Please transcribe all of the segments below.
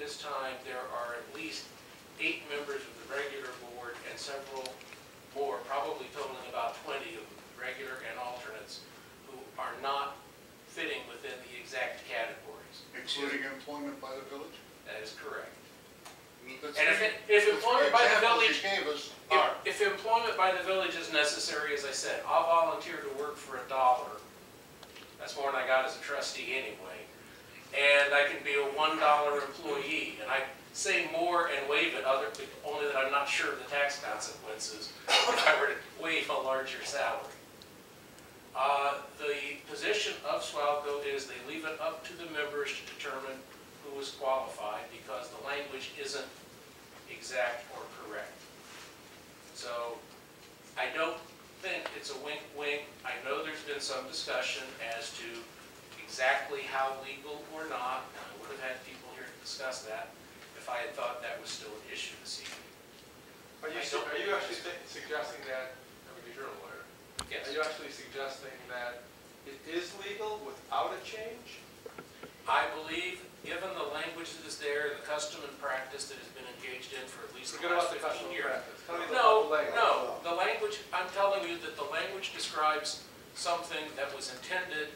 this time, there are at least 8 members of the regular board and several more, probably totaling about 20 of regular and alternates, who are not fitting within the exact categories. Including employment by the village? That is correct. That's And three- if the employment three by the examples village, you gave us are. if employment by the village is necessary, as I said, I'll volunteer to work for $1. That's more than I got as a trustee anyway. And I can be a $1 employee, and I say more and waive it, only that I'm not sure of the tax consequences if I were to waive a larger salary. The position of SWALCO is they leave it up to the members to determine who is qualified because the language isn't exact or correct. So I don't think it's a wink-wink. I know there's been some discussion as to exactly how legal or not, and I would have had people here to discuss that if I had thought that was still an issue this evening. Are you actually suggesting that, I mean, you're a lawyer, Yes. are you actually suggesting that it is legal without a change? I believe, given the language that is there, the custom and practice that has been engaged in for at least the Forget about last the custom 15 years. practice. Tell me the No, language. no, the language, I'm telling you that the language describes something that was intended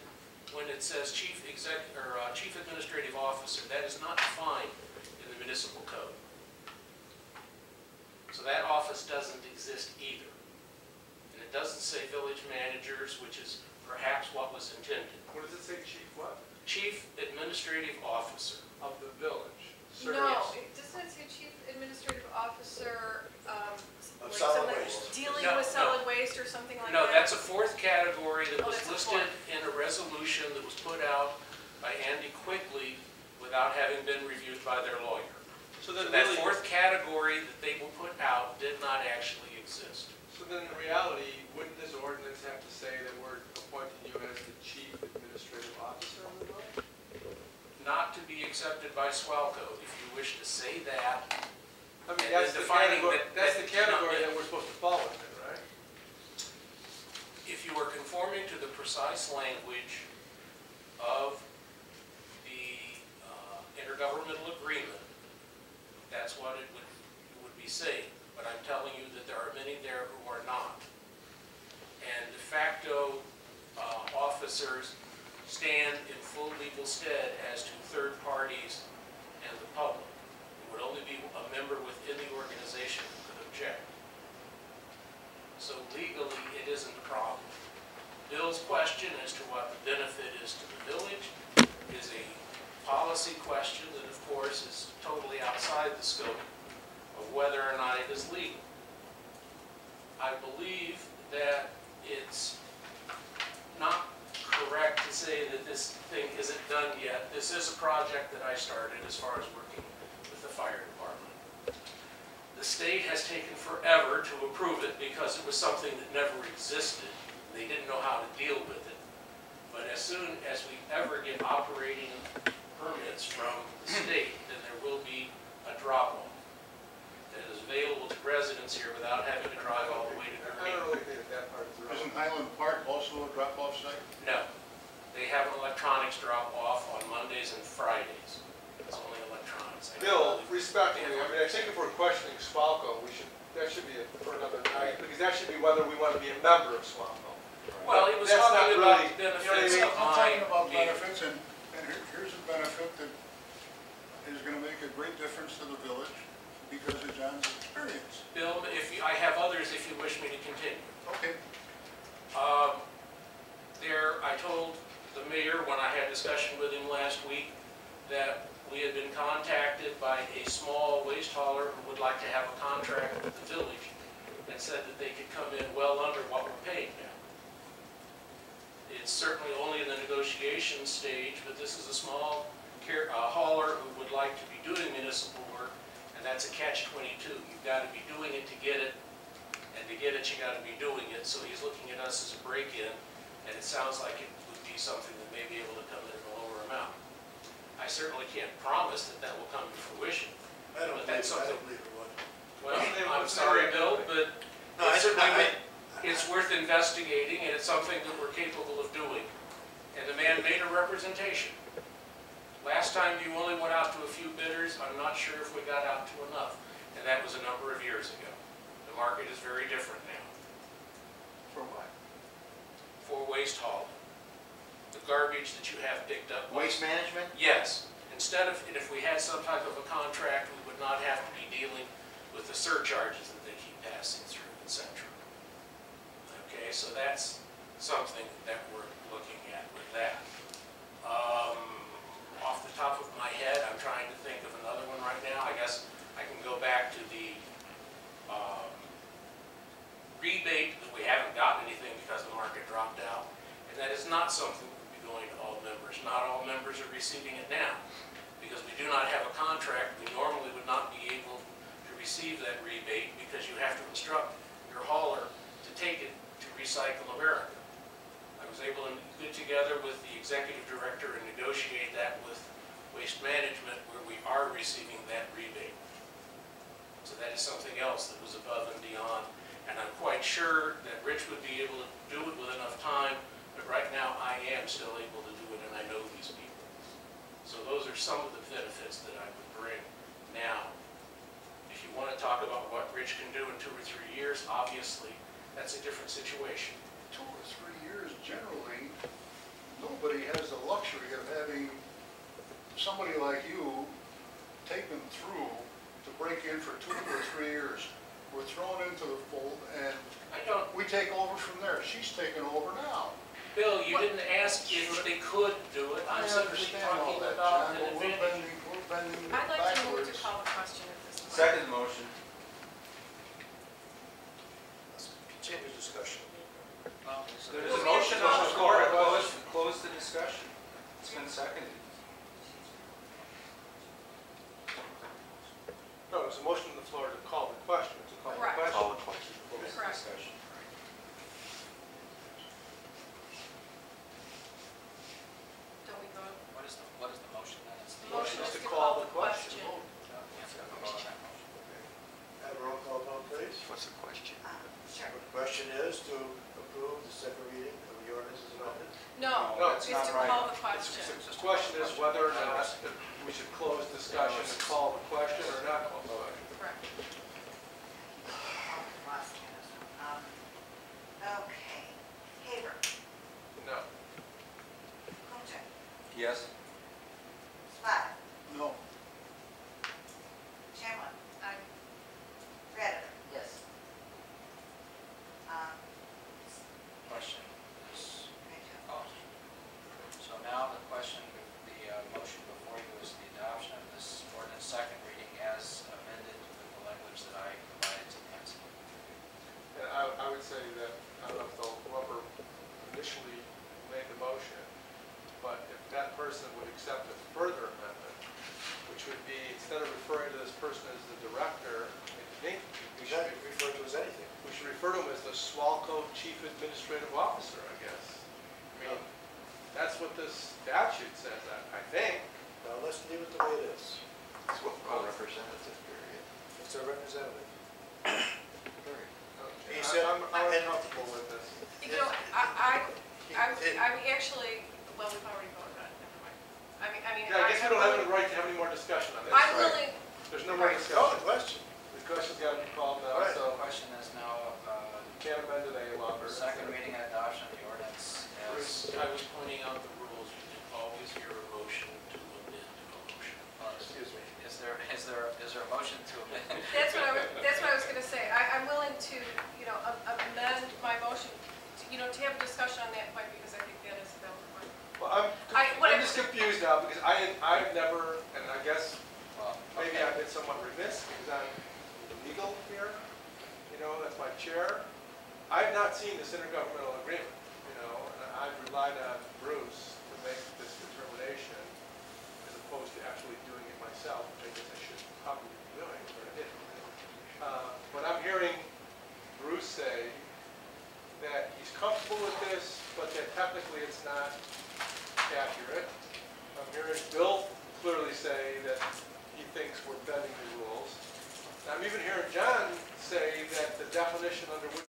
when it says chief administrative officer. That is not defined in the municipal code. So that office doesn't exist either. And it doesn't say village managers, which is perhaps what was intended. What does it say, chief what? Chief administrative officer. Of the village. No, Yes. it doesn't say chief administrative officer, Of like solid somebody waste. dealing No, with solid waste or something like No, that? that's a fourth category that Oh, was that's a listed fourth. in a resolution that was put out by Andy Quigley without having been reviewed by their lawyer. So So then that really, fourth category that they will put out did not actually exist. so then in reality, wouldn't this ordinance have to say that we're appointing you as the chief administrative officer of the village? Not to be accepted by SWALCO. If you wish to say that, I mean, And that's then the defining category, that- that's the that's not category it. that we're supposed to fall within, right? if you are conforming to the precise language of the intergovernmental agreement, that's what it would be saying. But I'm telling you that there are many there who are not. And de facto officers stand in full legal stead as to third parties and the public. It would only be a member within the organization who could object. So legally, it isn't a problem. Bill's question as to what the benefit is to the village is a policy question that, of course, is totally outside the scope of whether or not it is legal. I believe that it's not correct to say that this thing isn't done yet. This is a project that I started as far as working with the fire department. The state has taken forever to approve it because it was something that never existed. They didn't know how to deal with it. But as soon as we ever get operating permits from the state, then there will be a drop-off that is available to residents here without having to drive all the way to I Gurnee. don't really think that part is Isn't relevant. Highland Park also a drop-off site? No, they have an electronics drop-off on Mondays and Fridays. It's only electronics. Bill, respectfully, I mean, I think if we're questioning SWALCO, that should be for another night, because that should be whether we want to be a member of SWALCO. Well, he was That's not talking about really- benefits you know what I mean? of I'm talking about being- benefits, and here's a benefit that is going to make a great difference to the village because of John's experience. Bill, I have others if you wish me to continue. Okay. I told the mayor when I had discussion with him last week that we had been contacted by a small waste hauler who would like to have a contract with the village and said that they could come in well under what we're paying now. It's certainly only in the negotiation stage, but this is a small hauler who would like to be doing municipal work, and that's a catch-22. You've got to be doing it to get it, and to get it, you got to be doing it. So he's looking at us as a break-in, and it sounds like it would be something that may be able to come in at a lower amount. I certainly can't promise that that will come to fruition. I don't But believe that's it. I something- don't believe it would. Well, I'm What's the sorry, name Bill, of but No, it's certainly, I- it's worth investigating, and it's something that we're capable of doing. And the man made a representation. Last time you only went out to a few bidders, I'm not sure if we got out to enough, and that was a number of years ago. The market is very different now For what? for waste hauling. The garbage that you have picked up. Waste management? Yes, instead of, and if we had some type of a contract, we would not have to be dealing with the surcharges that they keep passing through, et cetera. Okay, so that's something that we're looking at with that. Off the top of my head, I'm trying to think of another one right now. I guess I can go back to the rebate, that we haven't gotten anything because the market dropped out. And that is not something that would be going to all members. Not all members are receiving it now. Because we do not have a contract, we normally would not be able to receive that rebate because you have to instruct your hauler to take it to Recycle America. I was able to get together with the executive director and negotiate that with Waste Management where we are receiving that rebate. So that is something else that was above and beyond. And I'm quite sure that Rich would be able to do it with enough time, but right now I am still able to do it and I know these people. So those are some of the benefits that I would bring. Now, if you want to talk about what Rich can do in 2 or 3 years, obviously, that's a different situation. 2 or 3 years, generally, nobody has the luxury of having somebody like you take them through to break in for 2 or 3 years. We're thrown into the fold and I don't, we take over from there. She's taking over now. Bill, you didn't ask if they could do it. I I'm simply understand all talking that, about John, an but we're advantage. bending I'd like to move to backwards. call the question at this point. Second motion. Let's continue discussion. There's Well, a we motion have on to the floor to call- close the discussion. It's been seconded. No, there's a motion on the floor to call the question. To call the Correct. question. Call the question. Close the Correct. discussion. Don't we vote? What is the motion then? It's The the motion is is to to call call the the question. question. Yes, we have to vote on that motion. Have a roll call vote, please. What's the question? Sure. The question is to approve the second reading of the ordinance as amended. No, No, it's that's to not right. call the question. The question is whether or not we should close discussion and call the question or not call the question. Correct. Okay. Haver, No. Kunchak, Yes. Swatter, No. Chamberlain, Aye. Redditor. Yes. Question is closed. So now the question, the motion before you is the adoption of this ordinance second reading as amended with the language that I provided to Nancy. And I would say that, I don't know if whoever initially made the motion, but if that person would accept a further amendment, which would be, instead of referring to this person as the director, I think we We should, should refer to as anything. we should refer to him as the Swalco Chief Administrative Officer, I guess. I mean, that's what this statute says, I think. Now, let's leave it the way it is. It's what representative period. It's a representative. Period. Okay. He said- I'm comfortable with this. You know, I'm actually, well, we've already voted on it, never mind. I mean, Yeah, I guess we don't have any right to have any more discussion on this. I'm willing, There's no more Right. Call discussion. the question. The question's got to be called now, All right. The so question is now, can't amend it any longer. second reading and adoption of the ordinance as, I was pointing out the rules. You can always hear a motion to amend a motion. Excuse me. is there a motion to amend? that's what I was gonna say. I'm willing to, amend my motion, to have a discussion on that point, because I think that is a valid point. Well, what I'm just confused now, because I've never, and I guess Well, maybe okay. I've been somewhat remiss, because I'm legal here, that's my chair. I've not seen this intergovernmental agreement, and I've relied on Bruce to make this determination, as opposed to actually doing it myself, which I guess I should probably be doing, but I didn't. But I'm hearing Bruce say that he's comfortable with this, but that technically it's not accurate. I'm hearing Bill clearly say that he thinks we're bending the rules. And I'm even hearing John say that the definition under which